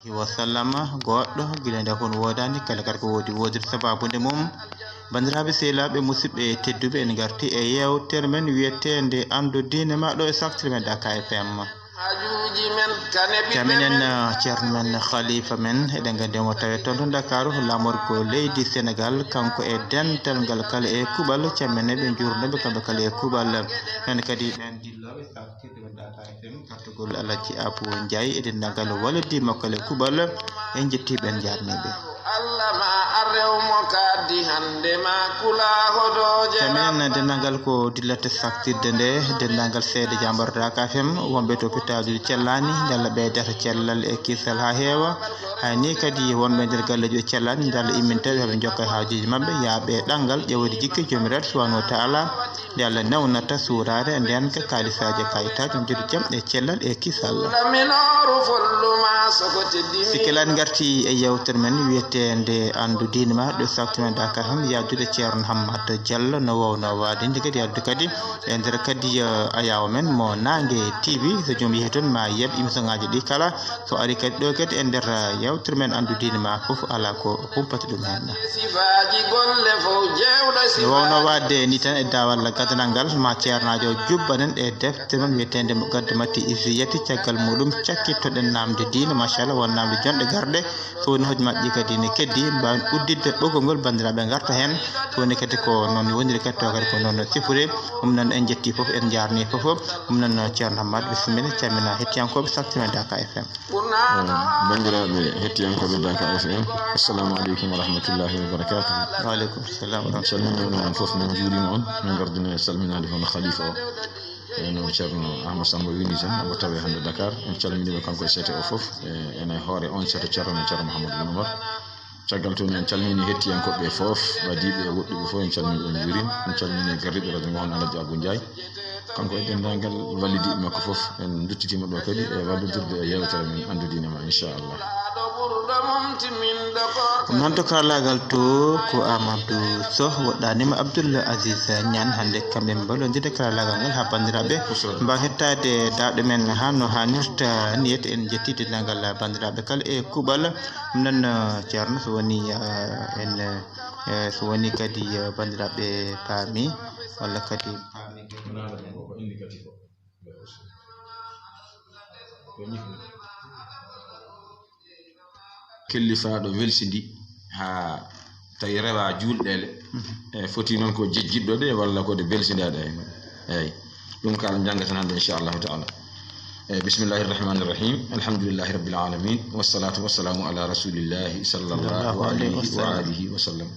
wasallama goɗɗo gilande kon wodani kala kala ko wodi wodir sababude mum bandiraɓe sehlaɓe musidɓe tedduɓe en garti e yewtere men wiyetende andu diine ma ɗo e saftere men Dakar FM caminen ceerno men khalifa men eɗen gandi mo tawe toon to Dakar lamor ko leydi Sénégal kanko e dental ngal kala e kuɓal camine ɓe jurnoɓe kamɓe kala e kuɓal nane kadi ɓen dilloɓe saftirde men Dakar FM kartugol Alaji Abou Ndiaye e dendagal waladi makko e kuɓal en jettiɓe en jarniɓe caminen dendagal ko dillata saftirde nde dendagal seede jambar Dakar FM wonɓe to pitadude cellani dalla ɓeydata cellal e kisal ha heewa hayni kadi wonɓe nder galleji ɓe cellani dalla immintaɓe heɓe jokka e haajuji mabɓe yaaɓe ɗangal ƴewde jikki jomiraɗo subhanahu wa ta'ala nde Allah newnata suurade nden ka kalisaji kayitaji on joɗi jaam e cellal e kisal sikkelani garti e yewtere men wiyetende andu diine ma ɗo saftere men Dakar FM yaddude ceerno Hammat Diallo no wowno waade ndi kadi yaddu kadi e nder kadi ayaw men mo Nangue TV so joom yehi toon ma yeb émission ngaji ɗi kala so ari kadi ɗo kadi e nder yewtere men andu diine ma fof ala ko humpata ɗum hen no wowno wadde ni tan e dawal gadanal ngal ma ceernajo jubbanen e deftere men wiyetende mo gadde matti isiyati caggal muɗum cakkittoɗen namde diine machallah won namde jonɗe garɗe so woni hoje mabɓe kadi ne keddi mbawen uddidde ɓoggol ngol bandiraɓe garta hen so woni kadi ko noon woniri kadi to kadi ko noon sifori ɗum noon en jetti foof en jarni foof ɗum noon ceerno Hammat bisimilla calmina hettiyankoɓe saftere men Dakar FM bandiraɓe hettiyankoɓe Dakar FM assalamu aleykum wa rahmatullahi wa barakatuh. wa aleykum salam wa rahmatullah on foof min juurima on min gardine salminade hono khalifa o eno ceerno Ahmad Samba wini tan omo tawe hande Dakar en calminima kanko e seete o foof ene hoore on seeto ceerno Mouhamadou Boun Omar caggal toon en calmini hettiyankoɓe foof wadiɓe e woɗɗuɓe fof en calmini on juurima en calmini garriɓe radio ngo hon Alaji Abou Ndiaye kanko e dendagal wallidiɓe makko foof en duttitima ɗo kadi e wallodirde e yewtere men andu diine ma inchallah noon to karallagal to ko Amadou Sow woɗɗanima Abdoul Aziz Niane hande kamɓe ballodirde karallagal ngal ha bandiraɓe mbaw hettade dawɗe men ha no hannirta niyete en jetti dendagal bandiraɓe kala e kuɓal ɗum noon ceerno so woni en so woni kadi bandiraɓe paami walla kadi kellifaɗo welsidi ha tawi rewa julɗele e foti noon ko jejjiɗɗo de walla ko de belsidaɗe eyyi ɗum kala jangatan hande inchallahu taala bismillahir rahmanir rahim alhamdulillahi rabbil alamin wassalatu wassalamu ala rasulillahi sallallahu alayhi wa alihi wa sallam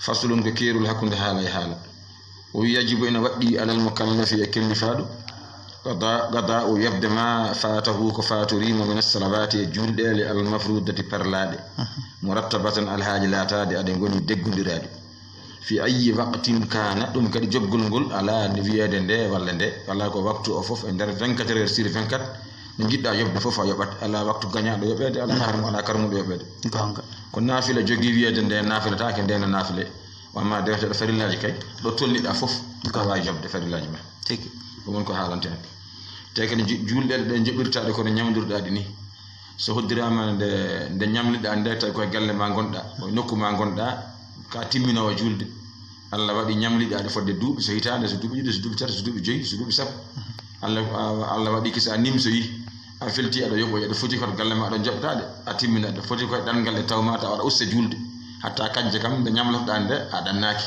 faslun ko keerul hakkunde haala e haala o yajibu ina waɗɗi alal mukallafi e kellifaɗo gada o yabde ma fatahu ko fatorimo min as-salawati e julɗele al mafrudati parlaɗe murattabatan alhaaji laatade aɗe goni deggudiraɗe fi ayi waqtin kana ɗum kadi joggol ngol ala ne wiyede nde walla ko waktu o foof e nder 24 heures sur 24 no jiɗɗa yobde foof a yoɓat ala waktu gañaɗo yoɓede ala karmuɗo yoɓede ko naafila jogui wiyede nde naafilatake nde no naafile wamma defteɗo farillaji kay ɗo tolniɗa foof ko wawi jobde farillaji ma tigi ɗum woni ko haalante hen te kadi julɗele ɗe joɓirtaɗe kono ñamdirɗaɗi ni so hoddirama nde ñamliɗa nde tawi koye galle ma gonɗa koye nokku ma gonɗa ka timminowo julde Allah waɗi ñamliɗaɗe fodde duuɓi so hitande so duuɓi ɗiɗi so duuɓi tati so duuɓi joyyi so duuɓi sappo Allah waɗi kisa nimsoyi a felti aɗa yoɓoy aɗa foti koto galle ma aɗa joɓtade a timmina aɗa foti koye ɗangal e tawmata aɗa usta julde hatta kanje kam nde ñamlotoɗa nde a ɗannaki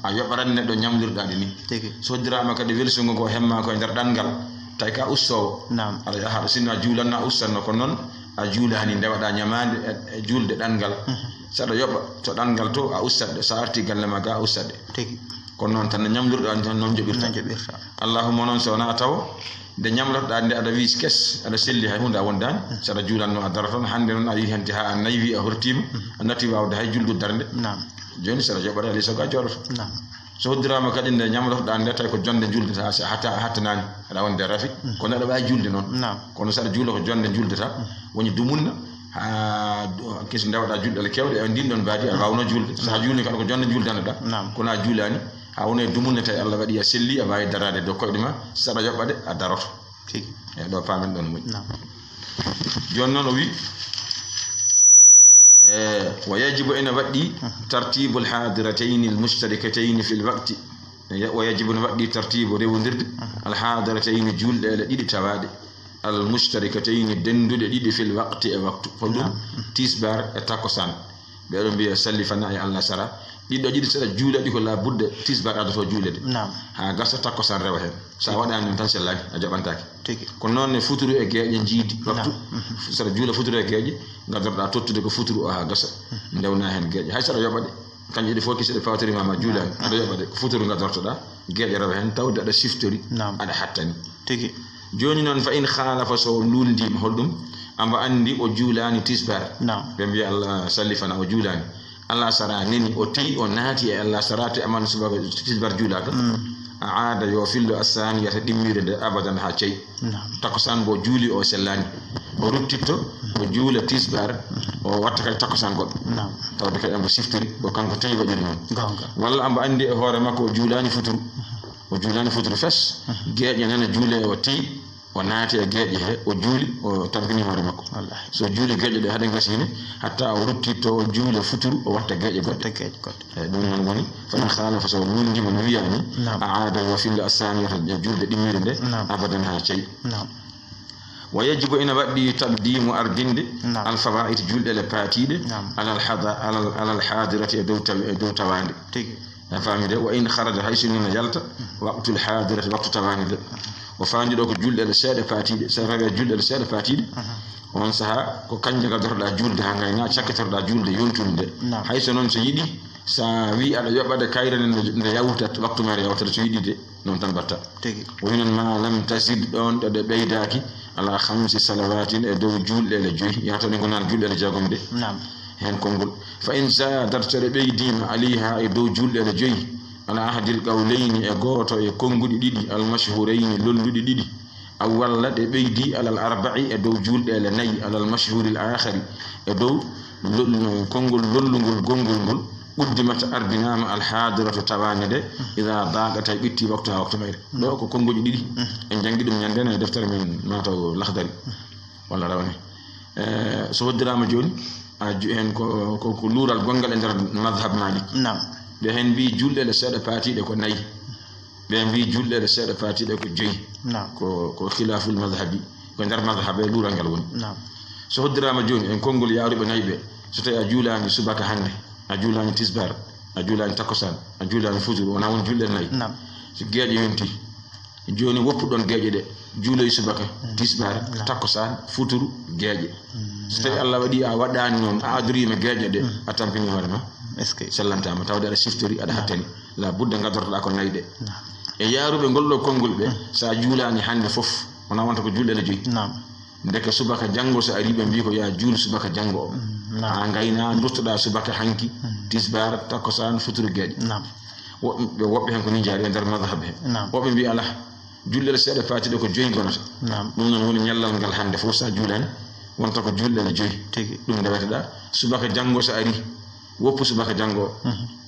a yoɓaran neɗɗo ñamdirɗaɗe ni so hoddirama kadi welsugo ngo hemma koye nder ɗangal tawi ka ustowo aɗa yaha aɗa sinno a juulanna ustanno ko noon a juulani nde waɗa ñamade e julde ɗangal saɗa yoɓa to ɗangal to a ustaɗe so arti galle ma ga a ustaɗe kono noon tan no ñamdirɗa tan noon joɓirta allahumma noon so wona taw nde ñamlotoɗa nde aɗa wiis kes aɗa selli hay hunde a wondani saɗa juulanno a dara toon hande noon a yi hente ha a naywi a hortima a natti wawde hay juldude darde joni saɗa joɓata ali soga jooɗoto so hoddirama kadi nde ñamlotoɗa nde tawi ko jonde juldeta hatta hattanani aɗa wonde rafi kono aɗa wawi julde noon kono saɗa juula ko jonde juldeta woni dumunna ha kesi ndewɗa julɗele kewɗe e ndin ɗon baadi aɗa wawno julde sa juulni kala ko jonde juldanoɗa kono a juulani ha woni e dumunne tawi Allah waɗi a selli a wawi darade dow koyɗe ma saɗa yoɓɓade a daroto e ɗo pamen ɗon moƴƴi joni noon o wi ويجب أن بدي ترتيب الحاضرتين المشتركتين في الوقت ويجب أن بدي ترتيب ريوندرد الحاضرتين جول الذي تواد المشتركتين دندود الذي في الوقت فلو تيسبار تاكوسان بيرم بي سلفنا يا الله سرا ديدو جيدي سرا جولا ديكو لا بود تيسبار ادو جولede ha gasa takosan rewa hen sa wadani tan sellaki a jabantaki ko non futuru e geeje jiidi waktu sara juula futuru e geeje gadorda tottude ko futuru o ha gasa ndewna hen geeje hay sara yobade kanji di foki sede fawtiri mama juula ado yobade ko futuru gadortoda geeje rewa hen tawde ada siftori ada hattani tigi joni non fa in khalafa so lundi holdum amba andi o juulani tisbar be bi Allah sallifana o juulani Allah sara nini o ti o naati e Allah sarati aman subaga tisbar juulaka aada yo fillu asani yata dimmire de abadan ha cey takosan bo juuli o sellani o ruttitto o juula tisbar o watta kay takosan god tawde kay ambo siftiri bo kanko tay wajiri non walla ambo andi e hoore makko o juulani futuru fes geeje nana juule o ti o naati e geeje he o juuli o tampini hoore makko so juuli geeje de hade gasini hatta o ruttitto o juula futuru o watta geeje godde dum non woni fa khalafa so mundi mo wiyani aada wa fil asani julde dimire de abadan ha cey ويجب أن بدي تقديم أردند الفوائد جلد الباتيد على الحاضرة دو تواند فاهمي وإن خرج حيث من جلت وقت الحاضرة وقت تواند وفاندي دوك جلد السادة فاتيد سرغ جلد السادة فاتيد ومن سها كو كانجا غدردا جلد هانغاينا شاكتردا جلد يونتونde حيث نون سيدي sa wi ala yobade kayrene nde yawta waktu mare yawta so yidide non tan batta wonon ma lam tasid don de beydaki ala khamsi salawatin e dow julde le joyi yata ne gonan julde le jagomde hen kongol fa in zadat tere beydima aliha e dow julde le joyi ala ahadil qawlayni e goto e kongudi didi al mashhurayn lolludi didi aw walla de beydi ala al arba'i e dow julde le nayi ala al mashhur al akhir e dow kongol lollungol gongol ngol قدمت أردنام الحاضرة تبانده إذا ضاقت بيتي وقتها مير دو كو كونغو ديدي en jangi dum nyandena deftere men mato lakhdari wala rawani so drama joni en ko lural gongal en der madhhab malik be hen bi julde le seeda parti de ko nay be bi julde le seeda parti de ko joyi ko khilaful madhhabi ko der madhhabe lural ngal woni so drama joni en kongol yaarube naybe so tay a julani subaka hande a julani tisbar a julani takosan a julani fujur wona won julde nay so geeje yonti joni woppu don geeje de juuloy subaka tisbar takosan futuru geeje so tawi Allah wadi a wadani non a adrima geeje de a tampini horema est-ce que sallantama tawde ada siftori ada hattani la budda gadortoda ko nayde e yarube goldo kongol be sa julani hande fof wona wonta ko julde le joyi ndeke subaka jango so aribe mbi ko ya juul subaka jango a ngayna nduttoda subaka hanki tisbar takosan futuru geeje wobbe hen ko ni jaari der madhhab he wobbe mbi ala jullel seeda faati de ko joyi gonata dum non woni nyallal ngal hande fo sa juulani wonta ko jullel joyi tigi dum dewata subaka jango so ari woppu subaka jango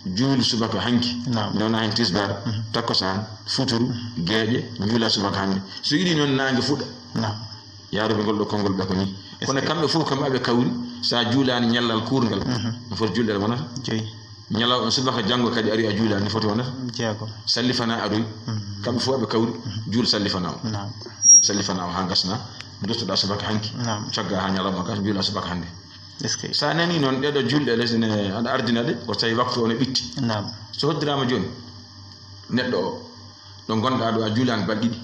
juul subaka hanki nona hen tisbar takosan futuru geeje juula subaka hande so yidi non nangi fuda yaaruɓe ngol ɗo konngol ɓe ko ni kono kamɓe fof ko maɓe kawri sa juulani ñallal kurgal no foti julɗere wonata joyi ñalaw on subaka janngo kadi ari a juulani foti wonata jeego sallifana aɗoy kamɓe fof ɓe kawri juul sallifana o juul sallifana o ha gasna duttoɗa subaka hanki cagga ha ñalawma ka juula subaka hannde sa nani noon ɗeɗo julɗe lesne aɗa ardina ɗe ko tawi waktu o ne ɓitti so hoddirama joni neɗɗo o ɗo gonɗa ɗo a juulani balɗiɗi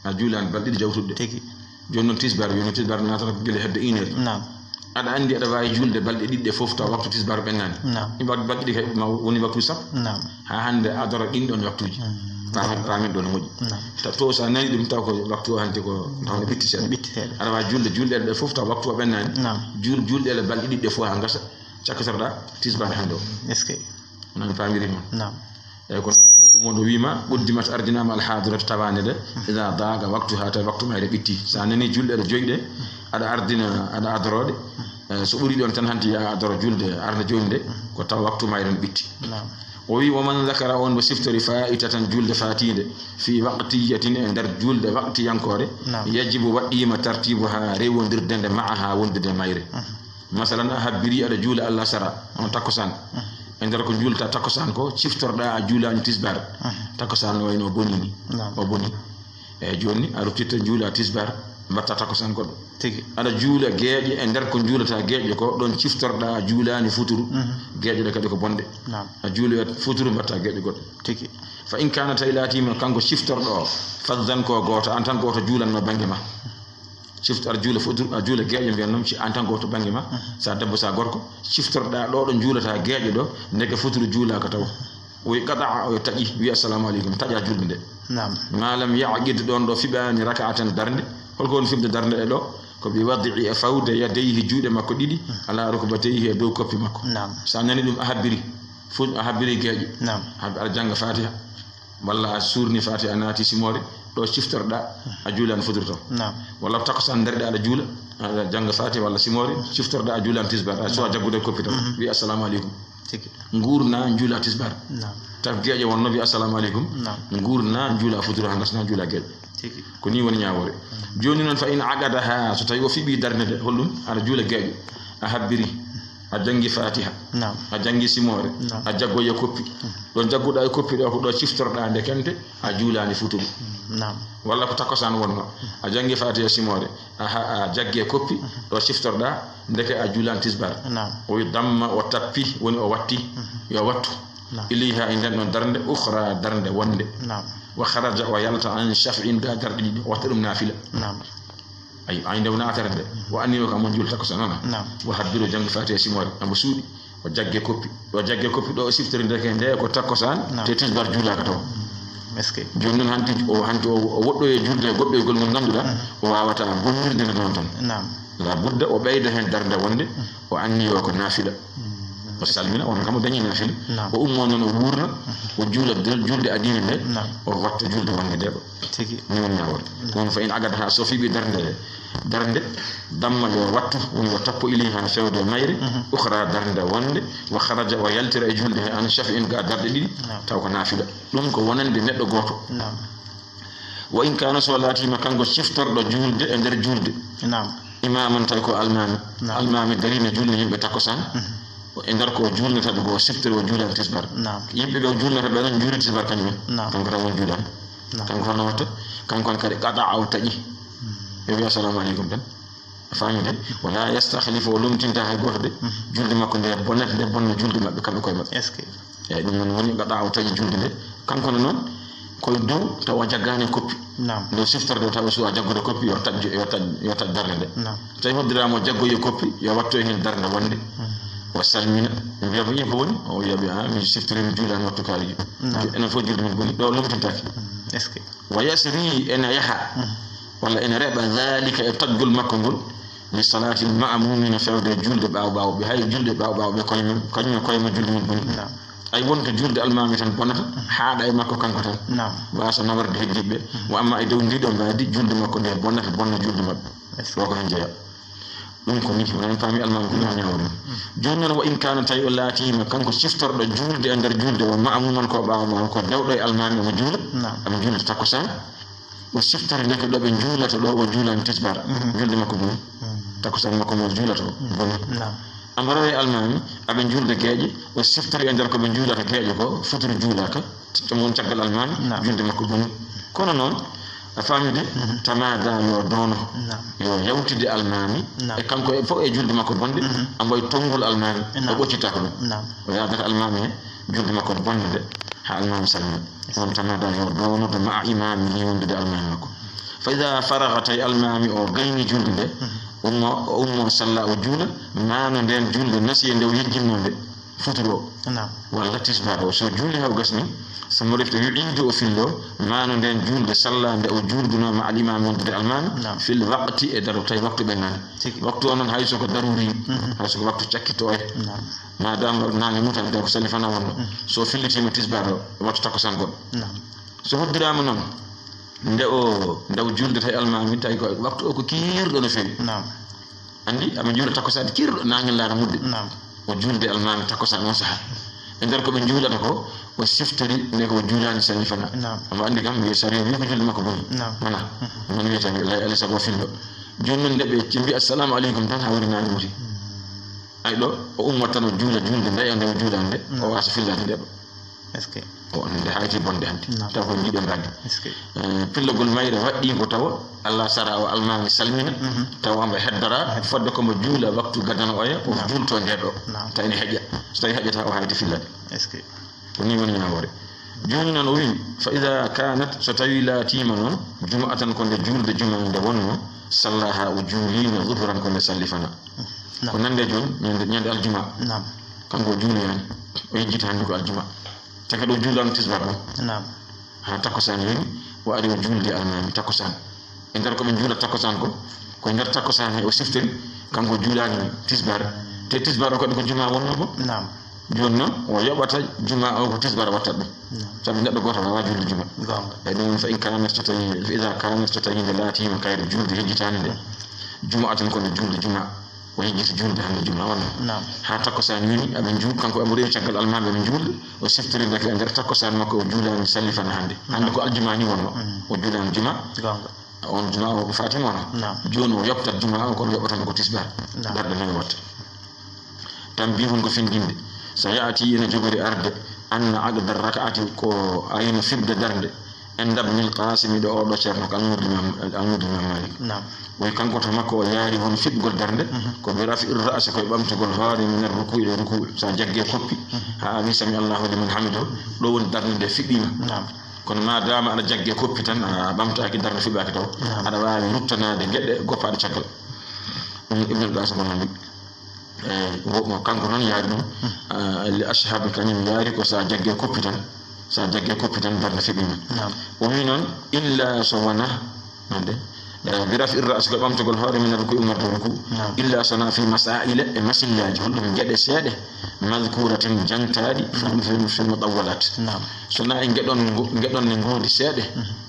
a juulani balɗiɗi jawtuɗe tigi joni non tisbar natata ko gele hedde 1 heure aɗa andi aɗa wawi julde balɗe ɗiɗɗe fof taw waktu tisbar ɓennani balɗe ɗiɗi kay ma woni waktu sappo ha hande adora ɗin ɗon waktuji pamin ɗo no moƴƴi to sa nani ɗum taw ko waktu o hande ko tawne ɓitti seeɗa aɗa wawi julde julɗele ɗe fof taw waktu o ɓennani julɗele balɗe ɗiɗɗe fof ha gasa cakkatoɗa tisbar hande o est ce que non pamiri mon eyyi ko ɗum wonɗo wiima ɓoddimat ardinama alhadiratu tawande de ida daga waktu ha tawi waktu mayre ɓitti sa nani julɗe joyi ɗe aɗa ardina aɗa adorode so ɓuri ɗon tan hanti ya adoro julde arde joni de ko taw waktu mayre no ɓitti o wi woman zakara on mo siftori fa'itatan julde fatide fi waqtiyatin e nder julde waqtiyankore yajibu waɗɗima tartibu ha rewodirde nde maa ha wondude mayre masalan a habbiri aɗa juula Allah sara on takkosan e nder ko juulta takkosan ko ciftorɗa a juulani tisbar takkosan wayno bonini o boni e joni a ruttitta juula tisbar mbatta takkosan goɗɗo tigi aɗa juula geeƴe e nder ko juulata geeƴe ko ɗon ciftorɗa a juulani futuru geeƴe ɗe kadi ko bonɗe a juuli futuru mbatta geeƴe goɗɗo tigi fa in kana tawi laatima kanko ciftorɗo o faddan ko goto an tan goto juulanno banggue ma ciftor juula futuru a juula geeƴe mbiyannom ci an tan goto banggue ma sa debbo sa gorko ciftorɗa ɗo ɗo juulata geeƴe ɗo ndeke futuru juulaka taw oyi qada'a o taƴi wi assalamu aleykum taƴa julde nde malam yaqid ɗon ɗo fiɓani raka'atan darnde holko woni fimde darnde ɗe ɗo ko bi wadi'i e fawde yadayhi juuɗe makko ɗiɗi ala rukbatayhi e dow koppi makko sa nani ɗum a habbiri fu a habbiri geeƴe aɗa janga fatiha walla a surni fatiha a naati simore ɗo ciftorɗa a juulani futuru taw walla takkosan nderɗe aɗa juula aɗa janga fatiha walla simore ciftorɗa a juulani tisbar a suwa jaggude koppi taw wi assalamu aleykum nguurna juula tisbar taw geeƴe wonno wi assalamu aleykum nguurna juula futuru ha gasna juula geeƴe ko ni woni ñawore joni noon fa in aqadaha so tawi o fiɓi darde nde hollum aɗa juula geeƴe a habbiri a jangi fatiha a jangi simore a jaggoye koppi ɗon jagguɗa e koppi ɗo ko ɗo ciftorɗa nde kente a juulani futuru walla ko takkosan wonno a jangi fatiha simore a jagge koppi ɗo ciftorɗa ndeke a juulani tisbar o damma o tappi woni o watti yo wattu ilayha e nden ɗon darde ukhra darde wonde wa kharaja o yalta an shaf'in ga darɗe ɗiɗi o watta ɗum nafila ay ay ndew naatare nde o anniyo kam on juulta ko so noon o habbiro jangi fatiha simore ambo suuɗi o jagge koppi ɗo o siftiri ndeke nde ko takkosan te tisbar juulaka taw joni noon hanti o woɗɗoye julde goɗɗoygol ngol ngannduɗa o wawata gollirde nde noon tan la budda o ɓeyda hen darde wonde o anniyo ko nafila o salmina on kam o dañi nafila o ummo noon o wurna o juula julde adine nde o watta julde wonde nde ɗo ni woni ñawore ɗum fa in agada ha so fiɓi darde damma yo wattu woni o tappo ili han fewde mayre ukhra darde wonde wa kharaja o yaltira e julde he an shafi in ga darde ɗiɗi taw ko nafila ɗum ko wonande neɗɗo goto wa in kana so laatima kanko ciftorɗo julde e nder julde imaman tawi ko almami darina julde yimɓe takkosan e nder ko julnataɓe ko siftori o juulani tisbar yimɓe ɓe o julnata ɓe noon juuri tisbar kañumen kanko tan won juulani kanko hono watta kankon kadi qada o taƴi e wi assalamu aleykum tan a faami de wala yastahlifu o lumtinta hay goto de julde makko nde bonnata nde bonna julde maɓɓe kamɓe koye maɓɓe eyyi ɗum noon woni qada o taƴi julde nde kanko ne noon koye dow tawa jaggani koppi nde siftorde tawa suwa jaggude koppi yo taƴ darde nde tawi hoddirama jaggoye koppi yo wattoye hen darde wonde o salmina mbiya ko yimɓe woni o wiyaɓe mi siftorimi juulani wattu kaaliji enen fof julde men boni ɗo lomtintaki wa yasri ene yaaha walla ene reɓa dhalika e taggol makko ngol li salati lmamumina fewde julde ɓaw ɓe hay julde ɓaw ɓe kañumen koyema julde men boni ay wonko julde almami tan bonata haaɗa e makko kanko tan wasa nawarde heddiɓe mo amma e dow ndiɗo mbaadi julde makko nde bonnata bonna julde maɓɓe ɗo ko hen jeeya ɗum ko ni onon paami almami ko ɗum ñawre joni noon wa in kana tawi o laatima kanko ciftorɗo julde e nder julde o mamuman ko ɓawa ko dewɗo e almami omo juula omo juulata takkosan o siftare ndeke ɗo ɓe juulata ɗo o juulani tisbar julde makko boni takkosan makko mo juulata o boni amo rewe almami aɓe julde geeƴe o siftare e nder ko ɓe juulata geeƴe ko fotiri juulaka ɗum won caggal almami julde makko boni kono noon a faamide tamada yo doono yo yawtide almami e kanko e fof e julde makko bonde amboye tonngol almami o ɓoccitaka ɗum o yadata almami he julde makko bonde nde ha almami salmina on tamada yo doonodo ma imami ni wondude almami makko fa ida faraga tawi almami o gayni julde nde ummo salla o juula mano nden julde nasi e nde o yejjinno nde futuro o walla tisbar o so juuli haw gasni somo refto yuɗiide o fillo mano nden julde salla nde o juulgunoma alimami wondude almami fil waqti e daru tawi waktu ɓennani waktu o noon hay soko daruri hay soko waktu cakkitto e madame nange mutan nde ko sali fana wonno so fillitima tisbar o wattu takkosan goɗɗo so hoddirama noon nde o julde tawi almami tawi ko waktu o ko kirɗo no fewi andi aɓe juula takkosan kirɗo nangue laara mudde o julde almami takkosan on saaha e nder ko ɓe juulata ko o siftori nde ko juulani sani fana omo andi kam wi sari wi ko julde makko boni wona non wiyata lay alay sago fillo joni noon nde ɓe mbi assalamu aleykum tan ha wari nangue muti ay ɗo o ummata no juula julde nde e nde juulande o wasa fillade nde ɗo est ce que o nde hayti bonde hannde taw ko jiiɗo mbadde est ce que pillogol mayre waɗɗi ko tawa Allah sara o almami salmina taw amba heddora fodde komo juula waktu gadana oya o juulto nde ɗo taw ene heƴƴa so tawi heƴƴata o hayti fillade est ce que ko ni woni ñawore joni noon o wi fa ida kanat so tawi laatima noon juma'atan ko nde julde juma nde wonno sallaha o juulino zuhran ko nde sallifana ko nande joni ñande aljuma kanko juuloyani o yejjita hannde ko aljuma taka ɗo juulano tisbar ɗon ha takkosan yoni o ari o juulde almami takkosan e nder koɓe juula takkosan ko koye nder takkosan he o siftiri kanko juulani tisbar te tisbar o kadi ko juma wonno bo joni noon o yoɓata juma o ko tisbar watta ɗum sabu neɗɗo goto wawa julde juma e ɗum fa in kanat so tawi fa ida kanat so tawi nde laatima kayre julde hejjitani nde juma atan ko nde julde juma o hejjita julde hande juma wonno ha takkosan yoni aɓe juul kanko emo rewi caggal almaɓe ɓe julde o siftiri deke e nder takkosan makko o juulani sallifana hande ko aljuma ni wonno o juulani juma on juma o ko fatima wonno joni o yoɓtat juma o kono yoɓatano ko tisbar darɗe nayi watta tan bihon ko findinde so yaati ene jogori arde anna aqda rak'ati ko ayno fibde darde en dabnil qasimi ɗo oɗo ceerno ko almudi imam malik way kanko to makko o yaari hono fiɓgol darde ko bi rafi ra'sa koye ɓamtogol hoore min ruku'i ɗo ruku'u sa jagge koppi ha wi sami allahu liman hamido ɗo woni darde nde fiɓɓima kono ma dama aɗa jagge koppi tan a ɓamtaki darde fiɓaki taw aɗa wawi ruttanade gueɗe goppaɗe caggal ɗum ibnul qasim gonno mo kanko noon yaari ɗum li ashhabi kañum yaari ko sa jagge koppi tan darde fiɓima o wi noon illa so wona nande bi rafi ras ko ɓamtogol hoore min ruku umarde ruku illa sona fi masaila e masillaji holɗum gueɗe seeɗe madcouratin jantaɗi fi mudawwalat sona e gueɗon ne goodi seeɗe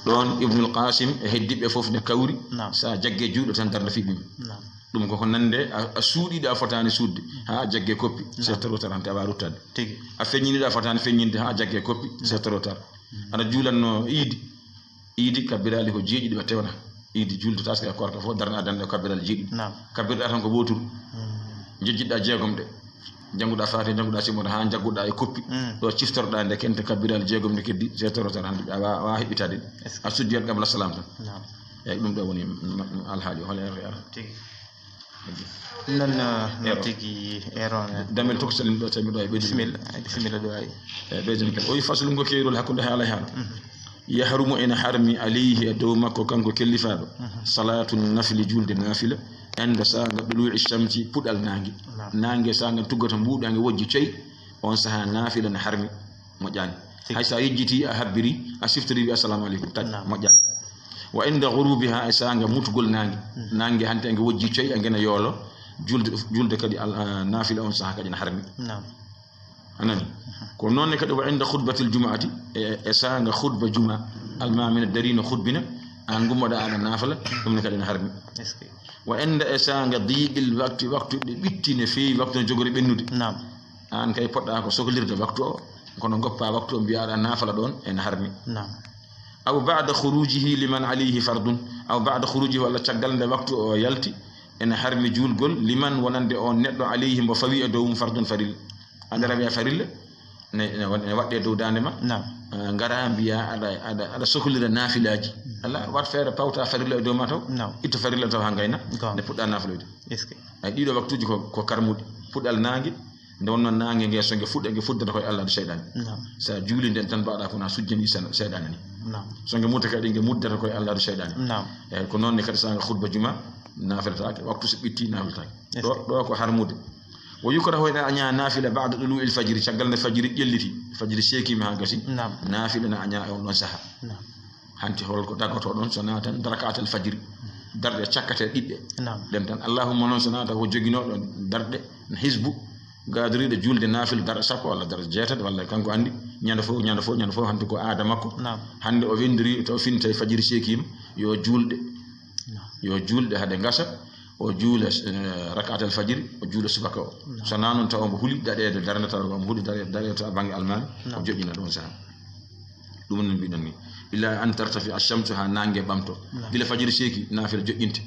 ɗon ibnul qasim e heddiɓe foof ne kawri sa jagge juuɗo tan darde fiɓima ɗum koko nande a suuɗiɗe a fotani suudde ha jagge koppi c'est trop tard awa ruttade a feññiniɗe a fotani feññinde ha jagge koppi c'est trop tard aɗa juulanno iidi kabbirali ko jeeɗiɗi ɓe tewna iidi julde taske e korka fof darna adanɗe kabbirali jeeɗiɗi kabbirɗa tan ko ɓoturu jejjiɗɗa jeegom ɗe jannguɗa fati jannguɗa simoto ha jagguɗa e koppi ɗo ciftorɗa nde kente kabbirali jeegom nde keddi c'est trop tard hande a wawa heɓɓitade ɗi a suddiyat qabla salam tan eyyi ɗum ɗo woni alhaali hol ara non no tigi erreur damel tokosalen ɗo tawi ɗo e bisimilla ɗo ay ɓeyden kadi o wi faslum ko keerol hakkude haala haala yahrumu ene harmi alayhi e dow makko kanko kellifaɗo salatu nafli julde nafila ende saga ɗulu'i shamsi puɗal nangue saga tuggata mbuɗangue wojji coyi on saaha nafila ne harmi moƴƴani hay sa yejjiti a habbiri a siftori wi assalamu aleykum taƴ moƴƴani wa inda ghurubiha e saga mutugol nangue hante enge wojji coyi engena yoolo julde kadi nafila on saaha kadi ne harmi anani ko noonne kadi wa inda khutbatil jumaati e saanga khutba juma almamina darino khutbina an gummoɗa aɗa nafala ɗum ne kadi ne harmi wa inda e saanga diiɗil waktu ɗe ɓitti ne feewi waktu ne jogori ɓennude an kay poɗɗa ko sohlirde waktu o kono goppa waktu o mbiyaɗa nafala ɗon ene harmi aw ba'da khurujihi liman alayhi fardun aw ba'da khurujihi walla caggal nde waktu o yalti ene harmi julgol liman wonande on neɗɗo alayhi mbo fawi e dow mum fardun farilla andara wiya farilla ne waɗɗe dow dande ma ngara mbiya aɗa sohlira nafilaji ala wat feere pawta farilla e dow ma taw itto farilla taw ha gayna nde puɗɗa nafiloyde ay ɗiɗo waktuji ko karmuɗi puɗɗal nangue nde wonnoon nangue ngue so ngue fuɗɗa ngue fuddata koye Allah do seyɗani sa juuli nden tan mbaɗa kona sujjani seyɗani ni so ngue mutta kadi ngue muddata koye Allah do seyɗani eyyi ko noonne kadi sa nga khutba juma nafilatake waktu so ɓitti nafilatake ɗo ko harmude wo yukrahu ene aña nafila ba'da ɗulu'i l fajiri caggal nde fajiri ƴelliti fajiri seekima ha gasi nafila ne aña e on ɗon saaha hanti holko dagoto ɗon so natan darakatal fajiri darɗe cakkate ɗiɗɗe ɗen tan allahumma noon so nata ko joguinoɗo darɗe hisbu gadoriɗo julde nafila darɗe sappo walla darɗe jeetati walla kanko andi ñande fof hande ko aada makko hande o windiri to finta e fajiri seekima yo julde haade gasa o juula rakatal fajiri o juula subaka o so na noon taw omo huuli daɗede darde taw omo huuli daɗede to banggue almami o joƴƴina ɗum saha ɗum no mbiɗon ni illa an tartafi ashamsu ha nangue ɓamto gila fajiri seeki nafila joƴƴinte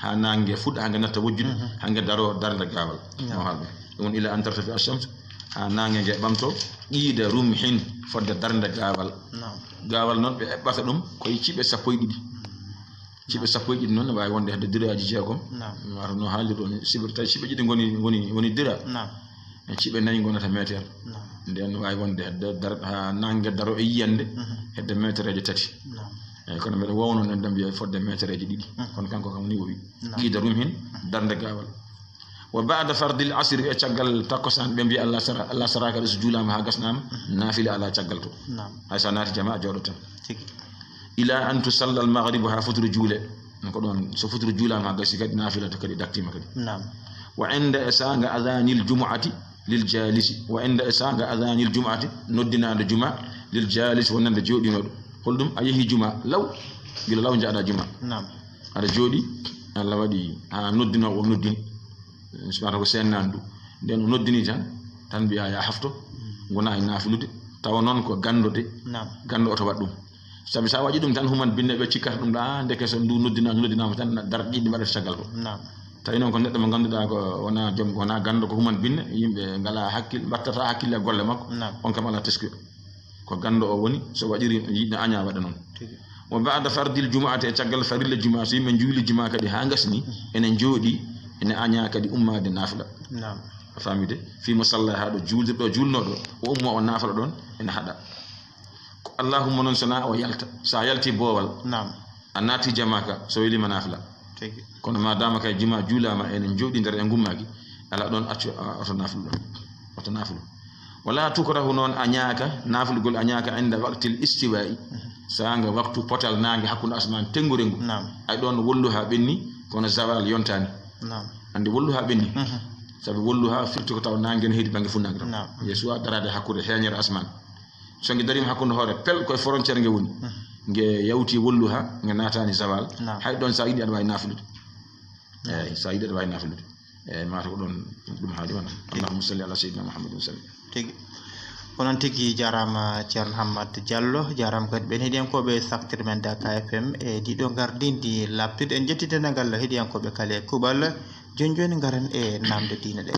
ha nangue fuɗɗa hangue natta wojjude hangue daro darde gawal mo haalɓe won ila an tartafi ash-shams ha nange je bamto qiida rumhin fodde darnde gawal non be ebbata dum koy cibe 12 cibe 12 non way wonde hedde diraaji jeegom waro no haali do sibirta cibe jidi woni dira cibe nayi gonata meter nden way wonde hedde dar nange daro e yiyande hedde metereje tati kono be wawno non dam biya fodde metereje didi kon kanko kam ni wowi qiida rumhin darnde gawal wa ba'da fardil asr e caggal takosan be bi Allah saraka do julama ha gasnama nafila ala caggal to hay sanati jamaa jodotan ila an tusalla al maghrib ha futru jule ko don so futru julama ha gasi kadi nafila to kadi daktima kadi wa inda asanga adhanil jumu'ati lil jalis wa inda asanga adhanil jumu'ati noddinade juma lil jalis wonande jodinodo holdum ayehi juma law gila law jaada juma ada jodi Allah wadi ha noddino o noddini subhanahu wa ta'ala den noddini tan biya ya hafto gona e nafilude taw non ko gandode gando oto waddum sabi sa waji dum tan human binne be cikkata dum da ndeke so ndu noddinama tan dar didi mbaɗata caggal ko tawi non ko neddo mo ganduda ko wona jom wona gando ko human binne yimbe ngala hakkil battata hakkille golle makko on kam ala teski ko gando o woni so wajiri yidna anya wada non wa ba'da fardil jumu'ati caggal farilla jumu'a so yimbe juuli jumu'a kadi ha gasni enen jodi ene anya kadi ummade nafila famide fi musalla hado juldo julnodo o umma o nafila don ene hada allahumma non sana o yalta sa yalti bowal annati jamaka so wili manafila kono ma dama kay juma julama enen jodi der e gummaki ala don accu auto nafilu wala tukrahu non anyaka nafilugol anyaka inda waqtil istiwa'i sanga waqtu potal nangi hakkunde asman tengurengu ay don wolluha benni kono zawal yontani andi wolluha benni sabi wolluha firti ko taw nangen heedi bangi funnaga tan yesuwa darade hakkude heñere asman so ngi darim hakkunde hore pel koy frontière nge woni nge yawti wolluha nge natani zawal hay don sa yidi adwa nafilude sa yidi adwa nafilude mata ko don dum haadi wana allahumma salli ala sayyidina muhammadin sallallahu alaihi wasallam onon tigi jarama Ceerno Hammat Diallo jaram kadi ben hediyankoɓe saktir men Dakar FM e diɗo gardindi labtude en jettide nagal hediyankoɓe kale kuɓal joni garan e namde diine ɗe